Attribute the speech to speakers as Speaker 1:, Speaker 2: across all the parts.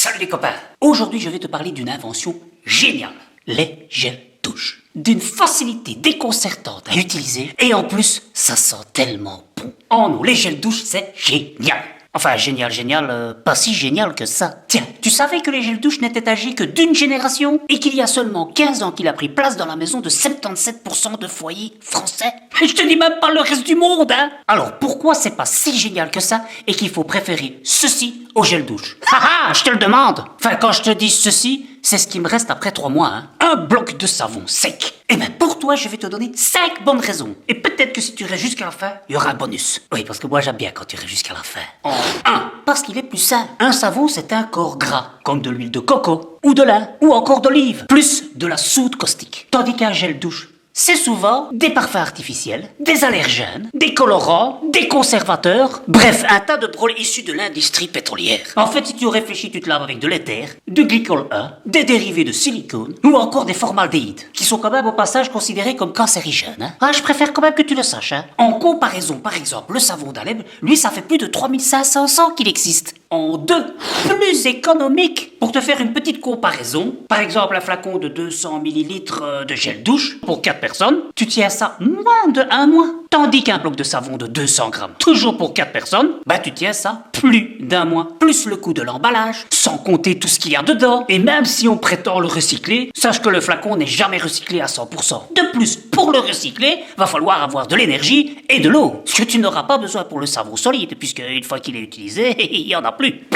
Speaker 1: Salut les copains. Aujourd'hui, je vais te parler d'une invention géniale. Les gels douche. D'une facilité déconcertante à utiliser et en plus, ça sent tellement bon. Oh non, les gels douche, c'est génial. Enfin, génial, pas si génial que ça. Tiens, tu savais que les gels douche n'étaient âgés que d'une génération et qu'il y a seulement 15 ans qu'il a pris place dans la maison de 77% de foyers français? Je te dis même pas le reste du monde, hein. Alors pourquoi c'est pas si génial que ça et qu'il faut préférer ceci au gel douche? Haha, je te le demande. Enfin, quand je te dis ceci, c'est ce qui me reste après 3 mois, hein. Un bloc de savon sec. Et ben pour toi, je vais te donner 5 bonnes raisons. Et peut-être que si tu restes jusqu'à la fin, il y aura un bonus. Oui, parce que moi j'aime bien quand tu restes jusqu'à la fin. En 1, parce qu'il est plus sain. Un savon, c'est un corps gras, comme de l'huile de coco, ou de lin, ou encore d'olive, plus de la soude caustique. Tandis qu'un gel douche, c'est souvent des parfums artificiels, des allergènes, des colorants, des conservateurs, bref, un tas de drôles issus de l'industrie pétrolière. En fait, si tu réfléchis, tu te laves avec de l'éther, du glycol 1, des dérivés de silicone, ou encore des formaldéhydes, qui sont quand même au passage considérés comme cancérigènes. Hein. Ah, je préfère quand même que tu le saches. Hein. En comparaison, par exemple, le savon d'Alep, lui, ça fait plus de 3500 ans qu'il existe. En 2, plus économique. Pour te faire une petite comparaison, par exemple un flacon de 200 ml de gel douche pour 4 personnes, tu tiens ça moins de 1 mois. Tandis qu'un bloc de savon de 200 grammes, toujours pour 4 personnes, bah tu tiens ça plus d'1 mois. Plus le coût de l'emballage, sans compter tout ce qu'il y a dedans. Et même si on prétend le recycler, sache que le flacon n'est jamais recyclé à 100%. De plus, pour le recycler, va falloir avoir de l'énergie et de l'eau. Ce que tu n'auras pas besoin pour le savon solide, puisque une fois qu'il est utilisé, il n'y en a plus.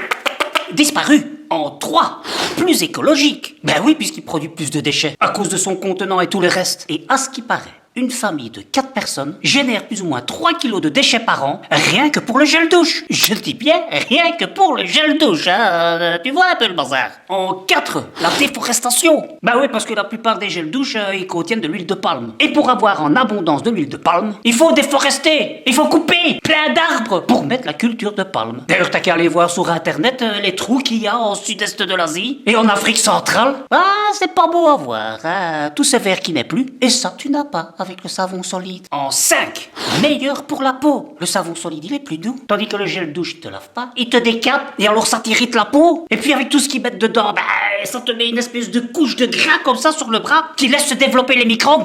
Speaker 1: Disparu. En 3, plus écologique. Ben oui, puisqu'il produit plus de déchets, à cause de son contenant et tout le reste. Et à ce qui paraît, une famille de 4 personnes génère plus ou moins 3 kilos de déchets par an, rien que pour le gel douche. Je le dis bien, rien que pour le gel douche, hein. Tu vois un peu le bazar. En 4, la déforestation. Bah oui, parce que la plupart des gels douche, ils contiennent de l'huile de palme. Et pour avoir en abondance de l'huile de palme, il faut déforester, il faut couper plein d'arbres pour mettre la culture de palme. D'ailleurs, t'as qu'à aller voir sur internet les trous qu'il y a au sud-est de l'Asie et en Afrique centrale. Ah, c'est pas beau à voir, hein. Tout ce vert qui n'est plus, et ça tu n'as pas avec le savon solide. En 5, meilleur pour la peau. Le savon solide, il est plus doux. Tandis que le gel douche, il te lave pas. Il te décape et alors ça t'irrite la peau. Et puis avec tout ce qu'ils mettent dedans, bah, ça te met une espèce de couche de gras comme ça sur le bras qui laisse se développer les microbes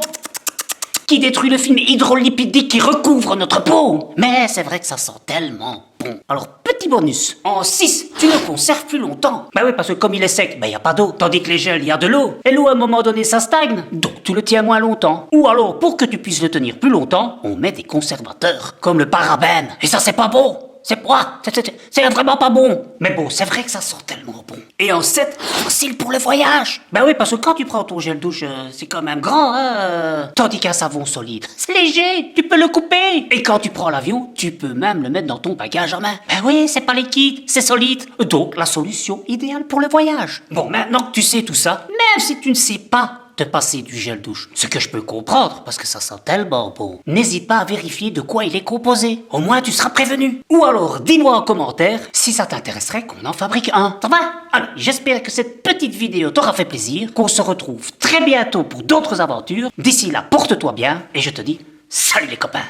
Speaker 1: qui détruit le film hydrolipidique qui recouvre notre peau. Mais c'est vrai que ça sent tellement bon. Alors, petit bonus. En 6, tu le conserves plus longtemps. Bah oui, parce que comme il est sec, bah y a pas d'eau. Tandis que les gels, il y a de l'eau. Et l'eau, à un moment donné, ça stagne. Donc, tu le tiens moins longtemps. Ou alors, pour que tu puisses le tenir plus longtemps, on met des conservateurs, comme le parabène. Et ça, c'est pas bon. C'est vraiment pas bon. Mais bon, c'est vrai que ça sent tellement bon. Et en 7, facile pour le voyage. Ben oui, parce que quand tu prends ton gel douche, c'est quand même grand, hein. Tandis qu'un savon solide, c'est léger, tu peux le couper. Et quand tu prends l'avion, tu peux même le mettre dans ton bagage à main. Ben oui, c'est pas liquide, c'est solide. Donc, la solution idéale pour le voyage. Bon, maintenant que tu sais tout ça, même si tu ne sais pas te passer du gel douche, ce que je peux comprendre parce que ça sent tellement bon, n'hésite pas à vérifier de quoi il est composé. Au moins tu seras prévenu. Ou alors dis-moi en commentaire si ça t'intéresserait qu'on en fabrique un. Ça va? Allez, j'espère que cette petite vidéo t'aura fait plaisir, qu'on se retrouve très bientôt pour d'autres aventures. D'ici là, porte-toi bien et je te dis salut les copains.